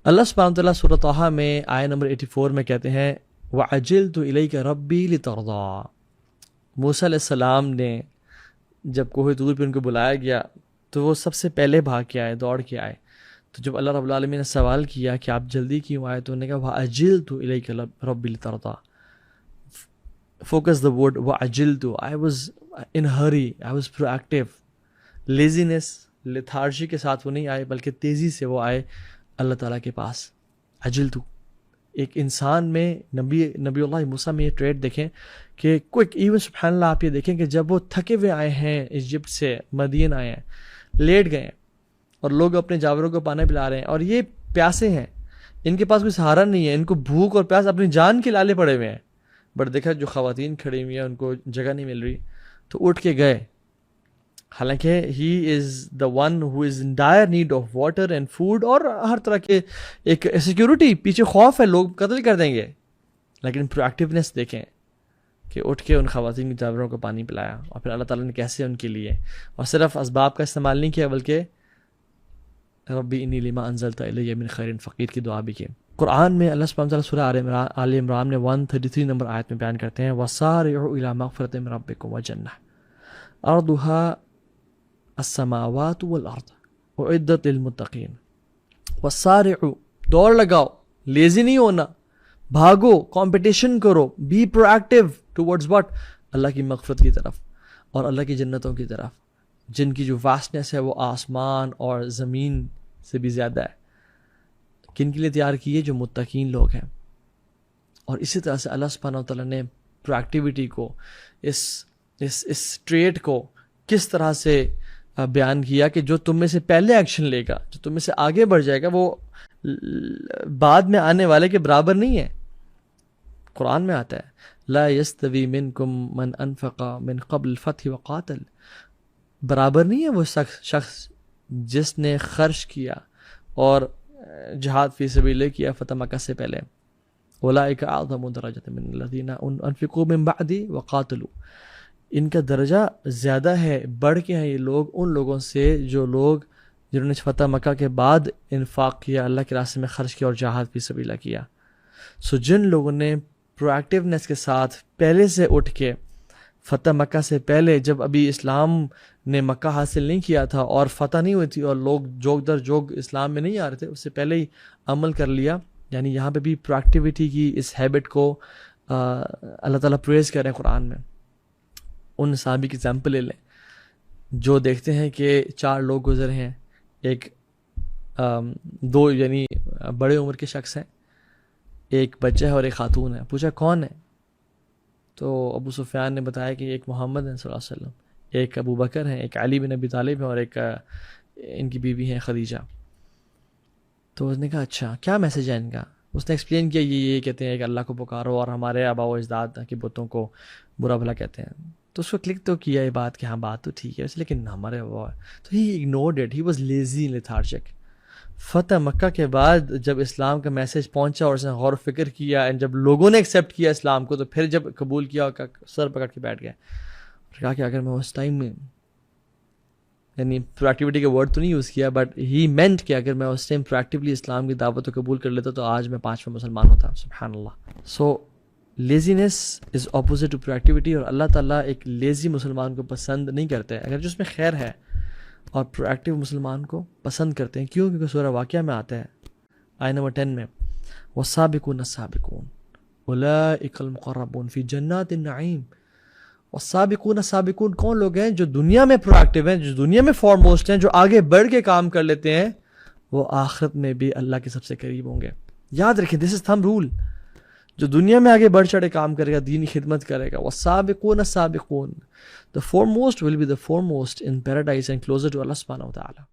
اللہ سبحانہ وتعالیٰ سورۃ طٰہٰ میں آیت نمبر 84 میں کہتے ہیں وَعَجِلْتُ إِلَيْكَ رَبِّي لِتَرْضَىٰ۔ موسیٰ علیہ السلام نے جب کوہ طور پہ ان کو بلایا گیا تو وہ سب سے پہلے بھاگ کے آئے، دوڑ کے آئے۔ تو جب اللہ رب العالمین نے سوال کیا کہ آپ جلدی کیوں آئے تو انہوں نے کہا وَعَجِلْتُ إِلَيْكَ رَبِّي لِتَرْضَىٰ۔ Focus the word وَعَجِلْتُ. I was in hurry, I was proactive. لیزینس، لیتھارجی کے ساتھ وہ نہیں آئے بلکہ تیزی سے وہ آئے اللہ تعالیٰ کے پاس۔ عجلتو، ایک انسان میں نبی اللہ موسیٰ میں یہ ٹریٹ دیکھیں کہ کوئک، ایون سبحان اللہ آپ یہ دیکھیں کہ جب وہ تھکے ہوئے آئے ہیں ایجپٹ سے، مدین آئے ہیں، لیٹ گئے ہیں اور لوگ اپنے جانوروں کو پانی پلا رہے ہیں اور یہ پیاسے ہیں، ان کے پاس کوئی سہارا نہیں ہے، ان کو بھوک اور پیاس اپنی جان کے لالے پڑے ہوئے ہیں، بٹ دیکھا جو خواتین کھڑی ہوئی ہیں ان کو جگہ نہیں مل رہی تو اٹھ کے گئے، حالانکہ he is the one who is in dire need of water and food اور ہر طرح کے ایک سیکیورٹی، پیچھے خوف ہے لوگ قتل کر دیں گے، لیکن پرویکٹیونیس دیکھیں کہ اٹھ کے ان خواتین کے جانوروں کو پانی پلایا اور پھر اللہ تعالیٰ نے کیسے ان کے لیے، اور صرف اسباب کا استعمال نہیں کیا بلکہ ربی انی لما انزلت الی من خیر فقیر کی دعا بھی کی۔ قرآن میں اللہ سبحانہ وتعالیٰ سورہ آل عمران میں 133 نمبر آیت میں بیان کرتے ہیں وَسَارِعُوا إِلَىٰ مَغْفِرَةٍ مِّن رَبِّكُمْ وَجَنَّةٍ أَرْضُهَا السَّمَاوَاتُ وَالْأَرْضُ أُعِدَّتْ لِلْمُتَّقِينَ۔ وَسَارِعُوا، دوڑ لگاؤ، لیزی نہیں ہونا، بھاگو، کمپٹیشن کرو، be proactive towards what, اللہ کی مغفرت کی طرف اور اللہ کی جنتوں کی طرف، جن کی جو واسٹنس ہے وہ آسمان اور زمین سے بھی زیادہ ہے۔ کن کے لیے تیار کیے؟ جو متقین لوگ ہیں۔ اور اسی طرح سے اللہ سبحانہ وتعالیٰ نے پرویکٹیوٹی کو، اس ٹریٹ کو کس طرح سے بیان کیا کہ جو تم میں سے پہلے ایکشن لے گا، جو تم میں سے آگے بڑھ جائے گا، وہ بعد میں آنے والے کے برابر نہیں ہے۔ قرآن میں آتا ہے لا یستوی منکم من انفق من قبل الفتح وقاتل، برابر نہیں ہے وہ شخص جس نے خرچ کیا اور جہاد فی سبیل اللہ کیا فتح مکہ سے پہلے، اولئک اعظم درجۃ من الذین انفقوا من بعد وقاتلوا، ان کا درجہ زیادہ ہے، بڑھ کے ہیں یہ لوگ ان لوگوں سے جنہوں نے فتح مکہ کے بعد انفاق کیا، اللہ کے راستے میں خرچ کیا اور جہاد فی سبیل اللہ کیا۔ سو جن لوگوں نے پرو ایکٹیونیس کے ساتھ پہلے سے اٹھ کے فتح مکہ سے پہلے، جب ابھی اسلام نے مکہ حاصل نہیں کیا تھا اور فتح نہیں ہوئی تھی اور لوگ جوگ در جوگ اسلام میں نہیں آ رہے تھے، اس سے پہلے ہی عمل کر لیا، یعنی یہاں پہ بھی پرو ایکٹیویٹی کی اس ہیبٹ کو اللہ تعالیٰ پریز کر رہے ہیں قرآن میں۔ ان صحابی کی ایگزامپل لے لیں جو دیکھتے ہیں کہ 4 لوگ گزرے ہیں، ایک 2 یعنی بڑے عمر کے شخص ہیں، ایک بچہ ہے اور ایک خاتون ہے، پوچھا کون ہے؟ تو ابو سفیان نے بتایا کہ ایک محمد ہے صلی اللہ علیہ وسلم، ایک ابو بکر ہیں، ایک علی بن ابی طالب ہے اور ایک ان کی بیوی ہیں خدیجہ۔ تو اس نے کہا اچھا کیا میسج ہے ان کا؟ اس نے ایکسپلین کیا یہ کہتے ہیں کہ اللہ کو پکارو اور ہمارے آبا و اجداد کے بتوں کو برا بھلا کہتے ہیں۔ تو اس کو کلک تو کیا یہ بات کہ ہاں بات تو ٹھیک ہے لیکن ہمارے آبا، تو ہی ignored it, he was lazy lethargic. فتح مکہ کے بعد جب اسلام کا میسج پہنچا اور اس نے غور و فکر کیا، جب لوگوں نے ایکسیپٹ کیا اسلام کو، تو پھر جب قبول کیا سر پکڑ کے بیٹھ گئے، کہا کہ اگر میں اس ٹائم میں، یعنی پرویکٹیوٹی کا ورڈ تو نہیں یوز کیا بٹ ہی مینٹ کہ اگر میں اس ٹائم پرویکٹیولی اسلام کی دعوت کو قبول کر لیتا تو آج میں 5واں مسلمان ہوتا۔ سبحان اللہ۔ سو لیزینس از اپوزٹ ٹو پرویکٹیوٹی، اور اللہ تعالیٰ ایک لیزی مسلمان کو پسند نہیں کرتے اگر جو اس میں خیر ہے، اور پرو ایکٹیو مسلمان کو پسند کرتے ہیں۔ کیوں؟ کیونکہ سورہ واقعہ میں آتا ہے آیت نمبر 10 میں والسابقون السابقون اولئک المقربون فی جنات النعیم۔ والسابقون السابقون کون لوگ ہیں؟ جو دنیا میں پرو ایکٹیو ہیں، جو دنیا میں فارموسٹ ہیں، جو آگے بڑھ کے کام کر لیتے ہیں، وہ آخرت میں بھی اللہ کے سب سے قریب ہوں گے۔ یاد رکھیں دس از تھم رول، جو دنیا میں آگے بڑھ چڑھے کام کرے گا، دینی خدمت کرے گا، والسابقون السابقون، the foremost will be the foremost in paradise and closer to Allah subhanahu wa ta'ala.